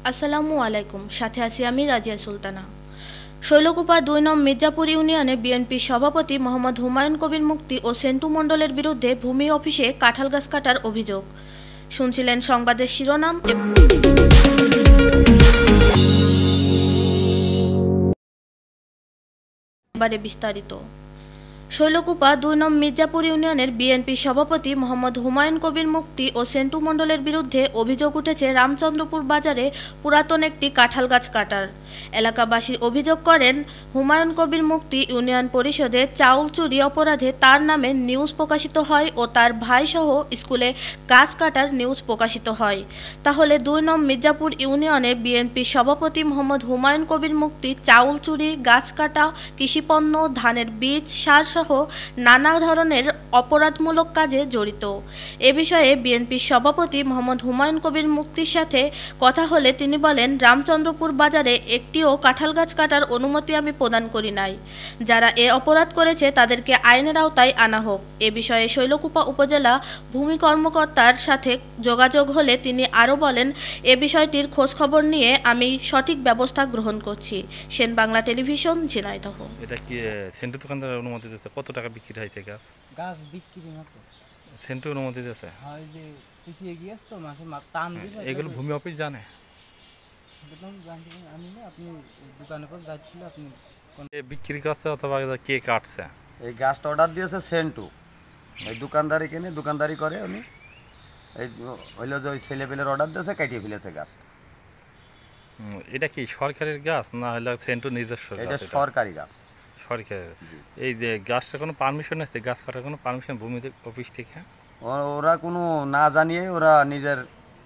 আসসালামু আলাইকুম। সাথে আছি আমি রাজিয়া সুলতানা। শৈলকুপা ২ নং মির্জাপুর ইউনিয়নে বিএনপির সভাপতি মোহাম্মদ হুমায়ুন কবির মুক্তি ও সেন্টু মণ্ডলের বিরুদ্ধে ভূমি অফিসে কাঁঠাল গাছ কাটার অভিযোগ। শুনছিলেন সংবাদের শিরোনাম। এবারে বিস্তারিত। শৈলকুপা ২ নং মির্জাপুর ইউনিয়নের বিএনপি সভাপতি মোহাম্মদ হুমায়ুন কবির মুক্তি ও সেন্টু মণ্ডলের বিরুদ্ধে অভিযোগ উঠেছে রামচন্দ্রপুর বাজারে পুরাতন একটি কাঁঠাল গাছ কাটার। এলাকাবাসী অভিযোগ করেন, হুমায়ুন কবির মুক্তি ইউনিয়ন পরিষদে চাউল চুরি অপরাধে তার নামে নিউজ প্রকাশিত হয় ও তার ভাইসহ স্কুলে গাছ কাটার নিউজ প্রকাশিত হয়। তাহলে ২ নং মির্জাপুর ইউনিয়নে বিএনপি সভাপতি মোহাম্মদ হুমায়ুন কবির মুক্তি চাউল চুরি, গাছ কাটা, কৃষিপণ্য, ধানের বীজ, সার সহ নানা ধরনের অপরাধমূলক কাজে জড়িত। এ বিষয়ে বিএনপির সভাপতি মোহাম্মদ হুমায়ুন কবির মুক্তির সাথে কথা হলে তিনি বলেন, রামচন্দ্রপুর বাজারে একটিও কাঁঠাল গাছ কাটার অনুমতি আমি প্রদান করি নাই। যারা এ অপরাধ করেছে তাদেরকে আইনের আওতায় আনা হোক। এ বিষয়ে শৈলকুপা উপজেলা ভূমি কর্মকর্তার সাথে যোগাযোগ হলে তিনি আরও বলেন, এ বিষয়টির খোঁজখবর নিয়ে আমি সঠিক ব্যবস্থা গ্রহণ করছি। সেন বাংলা টেলিভিশন, ঝিনাইদহ। এটা কি সেন্টু দোকানদার অনুমতি দিয়েছে? কত টাকা বিক্রি হয়েছে গাছ? গাছ বিক্রি না তো, সেন্টু অনুমতি দিয়েছে? হয় যে পিছিয়ে গিয়েছে তো মাসে টান দিয়েছে। এগুলো ভূমি অফিস জানে? আমি না, আপনি দোকানের পর যাচ্ছিল, আপনি বিক্রি করছে অথবা কে কাটছে? এই গাছটা অর্ডার দিয়েছে সেন্টু, এই দোকানদারি কেনে দোকানদারি করে উনি। এই হইলো যে ওই ছেলেপেলের অর্ডার দিয়েছে, কাটিয়ে ফেলেছে গাছ। এটা কি সরকারের গাছ না হলে সেন্টু নিজস্ব? এটা সরকারি গাছ, সরকারের। এই যে গাছটা কোনো পারমিশন আছে? গাছ কাটার কোনো পারমিশন ভূমি অফিস থেকে? ওরা কোনো না জানিয়ে ওরা নিজের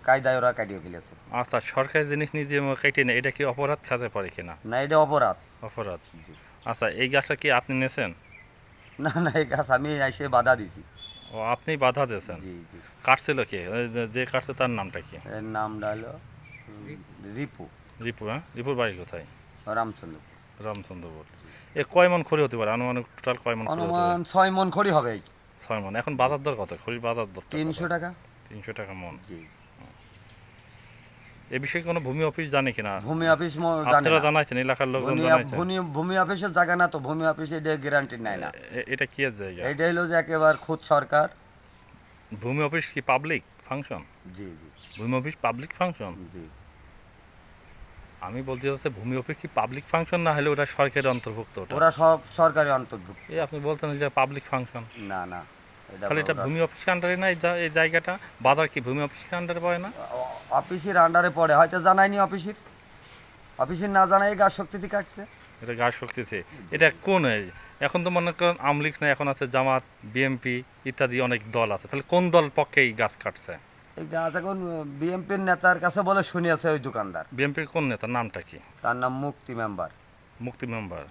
কায়দায় ওরা কাটিয়ে ফেলেছে। আচ্ছা, সরকারি জিনিস নিজে কাটিয়ে নেয়, এটা কি অপরাধ খাতে পারে কিনা? না, এটা অপরাধ। অপরাধ। আচ্ছা, এই গাছটা কি আপনি নিয়েছেন? না না, এই গাছ আমি এসে বাধা দিছি। ও, আপনি বাধা দিয়েছেন? জি জি। কাটছিল কে? যে কাটছে তার নামটা কি? এর নামটা হলো রিপু। রিপু? হ্যাঁ, রিপুর বাড়ি কোথায়? রামচন্দ্রপুর। রামচন্দ্রপুর। এ কয় মন খড়ি হতে পারে আনুমানিক? টোটাল কয় মন? অনুমান 6 মন খড়ি হবে। 6 মন। এখন বাজার দর কত? খড়ির বাজার দর 300 টাকা। 300 টাকা মন। জি। এ বিষয়ে কোনো ভূমি অফিস জানে কিনা? ভূমি অফিস আপনারা জানাইছেন? এলাকার লোকজন জানাইছেন? ভূমি অফিসের জায়গা না তো, ভূমি অফিসে এটা গ্যারান্টি নেয় না। এটা কি এর জায়গা? এইটা হলো যে একেবারে খুদ সরকার। ভূমি অফিস কি পাবলিক ফাংশন? জি জি। ভূমি অফিস পাবলিক ফাংশন? জি। আমি বলতে চাচ্ছি ভূমি অফিস কি পাবলিক ফাংশন না হলে ওটা সরকারের অন্তর্ভুক্ত? ওরা সব সরকারি অন্তর্ভুক্ত। এই আপনি বলতেন যে পাবলিক ফাংশন। না না, তাহলে এটা ভূমি অফিসের আন্ডারে না এই জায়গাটা? বাজার কি ভূমি অফিসের আন্ডারে পড়ে না? অফিসের আন্ডারে পড়ে, হয়তো জানায়নি অফিসের না জানাই গাছ শক্তিতে কাটছে। এটা গাছ শক্তিতে। এটা কোন? এখন তো মনে করেন আমলিক না, এখন আছে জামাত, বিএমপি ইত্যাদি অনেক দল আছে। তাহলে কোন দল পক্ষে এই গাছ কাটছে? এই গাছ এখন বিএমপির নেতার কাছে বলে শুনিয়েছে ওই দোকানদার। বিএমপির কোন নেতার নামটা কি? তার নাম মুক্তি মেম্বার। মুক্তি মেম্বার?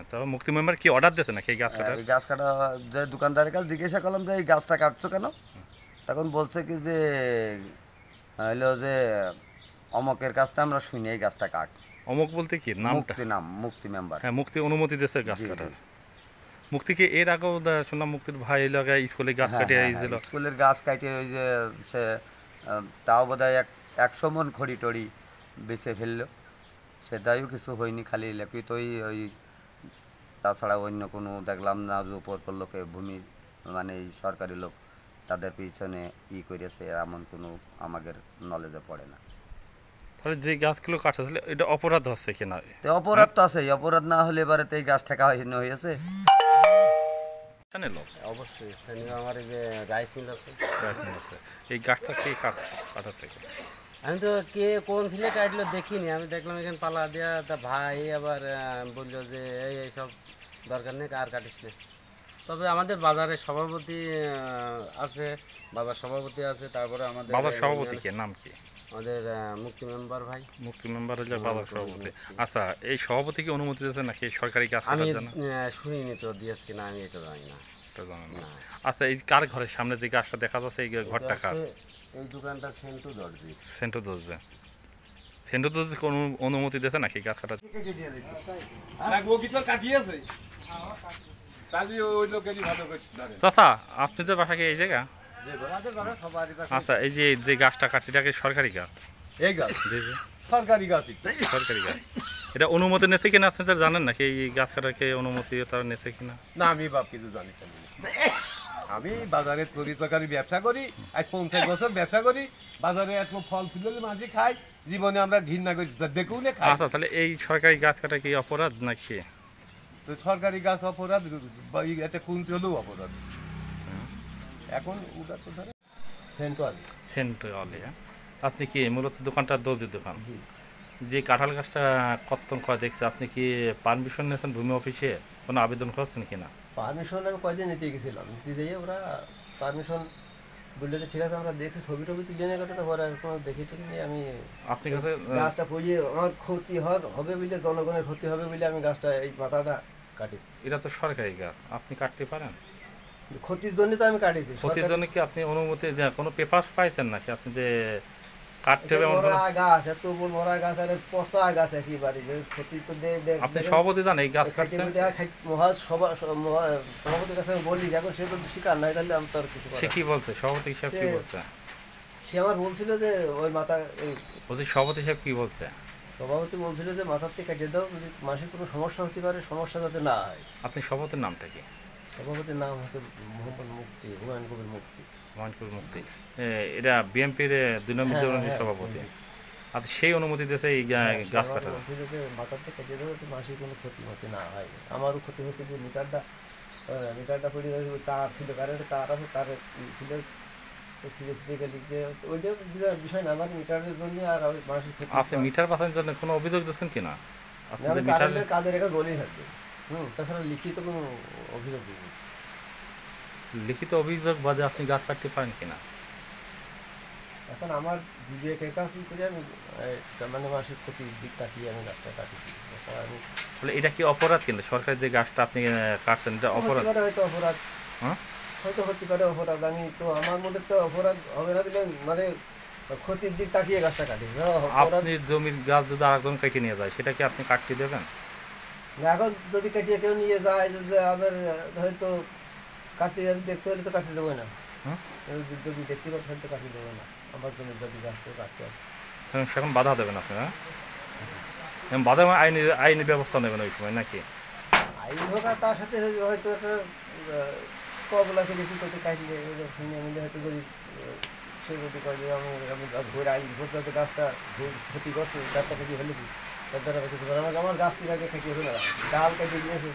আচ্ছা, মুক্তি মেম্বার কি অর্ডার দিয়েছে নাকি এই গাছ কাটার? এই গাছ কাটা যে দোকানদারের কাছে জিজ্ঞাসা করলাম যে এই গাছটা কাটছো কেন, তখন বলছে কি যে হইলো যে অমকের কাছটা আমরা শুনি এই গাছটা কাটছি। অমক বলতে কি নামটা? মুক্তি মেম্বার। হ্যাঁ, মুক্তি অনুমতি দিয়েছে গাছ কাটার। মুক্তিকে এর আগেও শুনলাম মুক্তির ভাই এলাকায় স্কুলে গাছ কাটিয়ে আইছিল। স্কুলের গাছ কাটিয়ে ওই যে সে তাও বোধহয় 100 মন খড়ি টড়ি বেঁচে ফেললো, সেটাইও কিছু হয়নি, খালি লিখিত ওই তাছাড়া অন্য কোনো দেখলাম না যে উপর লোকে ভূমি মানে এই সরকারি লোক তাদের পিছনে করেছে, এমন কোনো আমাদের নলেজে পড়ে না। তাহলে যে গাছগুলো কাটছে তাহলে এটা অপরাধ হচ্ছে কিনা? অপরাধ তো আছে, অপরাধ না হলে এবারে তো এই গাছ ঠেকা হয়েছে। অবশ্যই স্থানীয় আমার এই যে রাইস মিল আছে, এই গাছটা কে কাটার থেকে? আমি তো কে কোন ছেলে কাটলো দেখিনি, আমি দেখলাম এখানে পালা দেওয়া, তা ভাই আবার বললো যে এই সব দরকার নেই, আর কাটিস না। তবে আমাদের বাজারের সভাপতি আছে, বাজার সভাপতি আছে, তারপরে আমাদের বাজার সভাপতি কে নাম কি? আমাদের মুক্তি মেম্বার ভাই। মুক্তি মেম্বার হলে বাজার সভাপতি। আচ্ছা, এই সভাপতি কি অনুমতি দিয়েছে নাকি সরকারি গাছ আমি কাটার জন্য? শুনিনি তো, দিয়েছে কিনা আমি এটা জানি না। আচ্ছা, এই কার ঘরের সামনে যে গাছটা দেখা যাচ্ছে এই ঘরটা কার? এই দোকানটা সেন্টু দর্জি। সেন্টু দর্জি। সেন্টু দর্জি কোন অনুমতি দিয়েছে নাকি গাছ কাটার? চাচা, আপনাদের বাসা কি এই জায়গা? আচ্ছা, এই যে গাছটা কাটছে এটা কি সরকারি গাছ? এই গাছ সরকারি গাছই তো। সরকারি গাছ। এটা অনুমতি নিয়েছে কিনা আপনি তো জানেন নাকি এই গাছ কাটাকে অনুমতি তারা নিয়েছে কিনা? না আমি বাপ কিছু জানি না। আমি বাজারে তরিতরকারি ব্যবসা করি, আজ 50 বছর ব্যবসা করি, বাজারে এত ফল ফুল মাঝে খাই, জীবনে আমরা ঘৃণা করি দেখুন না খাই। আচ্ছা, তাহলে এই সরকারি গাছ কাটা কি অপরাধ নাকি? তো সরকারি গাছ অপরাধ বা এটা কোনতে হলেও অপরাধ। এখন ওটা তো ধরে সেন্ট্রালে। আপনি কি মূলত দোকানটা দর্জির দোকান? যে কাঁঠাল গাছটা কর্তন করা দেখছে, আপনি কি পারমিশন নিয়েছেন ভূমি অফিসে? কোনো আবেদন করছেন কিনা? পারমিশন আমি কয়দিন নিতে গেছিলাম, নিতে যেয়ে ওরা পারমিশন বললে যে ঠিক আছে আমরা দেখছি, ছবি টবি তুলে নিয়ে গেলে তো ওরা কোনো দেখে ঠিক নিয়ে আমি আপনি কাছে গাছটা পড়িয়ে আমার ক্ষতি হবে বলে, জনগণের ক্ষতি হবে বলে আমি গাছটা এই মাথাটা কাটিছি। এটা তো সরকারি গাছ, আপনি কাটতে পারেন? ক্ষতির জন্য তো আমি কাটিছি। ক্ষতির জন্য কি আপনি অনুমতি কোনো পেপার পাইছেন নাকি আপনি যে কাটতে হবে? মরা গাছ, এত বড় মরা গাছ আর পচা গাছ একেবারে, ক্ষতি তো আপনি সভাপতি জানেন এই গাছ কাটতে? সভাপতির কাছে আমি বলি, এখন সে তো শিকার নাই, তাহলে আমি তো আর কিছু সে কি বলছে? সভাপতি হিসাব কি বলছে? সে আমার বলছিল যে ওই মাথা, বলছি সভাপতি হিসাব কি বলছে? সভাপতি বলছিল যে মাথার থেকে কেটে দাও, যদি মাসে কোনো সমস্যা হতে পারে, সমস্যা যাতে না হয়। আপনি সভাপতির নামটা কি? সভাপতির নাম হচ্ছে মোহাম্মদ মুক্তি, হুমায়ুন কবির মুক্তি। হুমায়ুন কবির মুক্তি। এটা বিএনপির 2 নম্বর জনের সভাপতি। আচ্ছা, সেই অনুমতি দিয়েছে এই গাছ কাটা? বলছিল যে মাথার থেকে কেটে দেবো, মাসে কোনো ক্ষতি হতে না হয়। আমারও ক্ষতি হচ্ছে যে মিটারটা পড়ে তার ছিল, কারেন্টের তার আছে, তার ছিল ওইটাও বিষয় না, আমার মিটারের জন্য আর মাসের ক্ষতি। আচ্ছা, মিটার বাঁচানোর জন্য কোনো অভিযোগ দিচ্ছেন কিনা? কারেন্টের কাজের একটা গলি থাকবে, তাছাড়া লিখিত কোনো অভিযোগ দিইনি। লিখিত অভিযোগ বাজে আপনি গাছ কাটতে পারেন কিনা? এখন আমার বিবেকের কাছে করে আমি মানে মাসিক ক্ষতির দিক তাকিয়ে আমি গাছটা কাটিছি। আমি তাহলে এটা কি অপরাধ কিনা? সরকারি যে গাছটা আপনি কাটছেন এটা অপরাধ? হয়তো অপরাধ, হয়তো হতে পারে অপরাধ। আমি তো আমার মধ্যে তো অপরাধ হবে না বলে মানে ক্ষতির দিক তাকিয়ে গাছটা কাটি। আপনি জমির গাছ যদি আরেকজন কেটে নিয়ে যায়, সেটা কি আপনি কাটতে দেবেন? এখন যদি কাটিয়ে কেউ নিয়ে যায়, যে আমার হয়তো কাটতে দেখতে হলে তো কাটিয়ে দেবো না, যদি দেখতে পাই হয়তো কাটিয়ে দেবো না। আমার জন্য যদি গাছ তো কাটতে হবে, সেখন বাধা দেবেন আপনি? হ্যাঁ, বাধা আইনি ব্যবস্থা নেবেন ওই সময় নাকি? আইন হোক, আর তার সাথে হয়তো একটা কবলাকে দেখি করতে কাটলে মিলে হয়তো যদি সে যদি কয় যে আমি ঘুরে আইন ঘুরতে হয়তো গাছটা ক্ষতি করছে, গাছটা কেটে ফেলে কি তার দ্বারা কিছু করে আমাকে, আমার গাছ থেকে কেটে ফেলে ডাল কেটে দিয়েছে,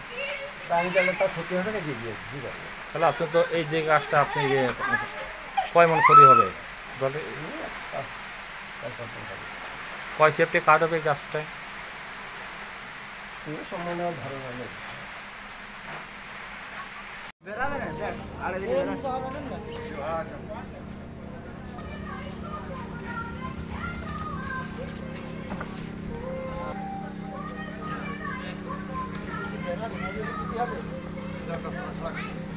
আমি চাইলে তার ক্ষতি হতে কেটে দিয়েছে, ঠিক আছে। তাহলে আপনি তো এই যে গাছটা আপনি কয় মন ক্ষতি হবে? কয় সেফটি কার্ড হবে গাছটায়? সম্বন্ধে আমার ধারণা নেই। হবে